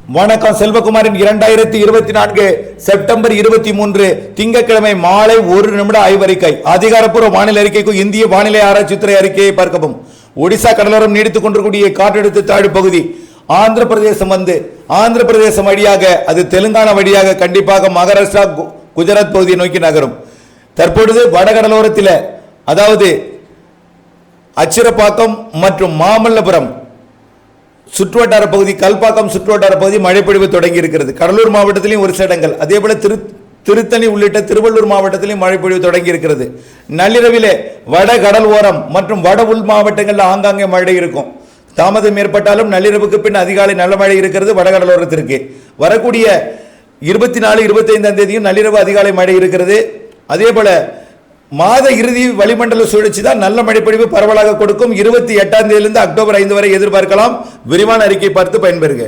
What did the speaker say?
வணக்கம். செல்வகுமாரின் 2024 செப்டம்பர் 23 திங்கட்கிழமை மாலை 1 நிமிட ஆய்வறிக்கை. அதிகாரப்பூர்வ வானிலை அறிக்கைக்கு இந்திய வானிலை ஆராய்ச்சித்துறை அறிக்கையை பார்க்கவும். ஒடிசா கடலோரம் நீடித்துக் கொண்டிருக்கூடிய காற்றழுத்த தாழ்வு பகுதி ஆந்திர பிரதேசம் ஆந்திர பிரதேசம் வழியாக அது தெலுங்கானா வழியாக கண்டிப்பாக மகாராஷ்டிரா குஜராத் பகுதியை நோக்கி நகரும். தற்பொழுது வடகடலோரத்தில் அதாவது அச்சிரப்பாக்கம் மற்றும் மாமல்லபுரம் சுற்றுவட்டார பகுதி, கல்பாக்கம் சுற்றுவட்டார பகுதி மழைப்பொழிவு தொடங்கி இருக்கிறது. கடலூர் மாவட்டத்திலும் ஒரு சில இடங்கள், அதே போல திருத்தணி உள்ளிட்ட திருவள்ளூர் மாவட்டத்திலும் மழைப்பொழிவு தொடங்கி இருக்கிறது. நள்ளிரவிலே வட கடல் ஓரம் மற்றும் வட உள் மாவட்டங்களில் ஆங்காங்கே மழை இருக்கும். தாமதம் ஏற்பட்டாலும் நள்ளிரவுக்கு பின் அதிகாலை நல்ல மழை இருக்கிறது. வடகடலோரத்திற்கு வரக்கூடிய 24, 25 தேதியும் நள்ளிரவு அதிகாலை மழை இருக்கிறது. அதே போல மாத இறுதி வளிமண்டல சுழற்சி தான் நல்ல மழைப்பொழிவு பரவலாக கொடுக்கும். 28 தேதியிலிருந்து அக்டோபர் 5 வரை எதிர்பார்க்கலாம். விரிவான அறிக்கை பார்த்து பயன்பெறுக.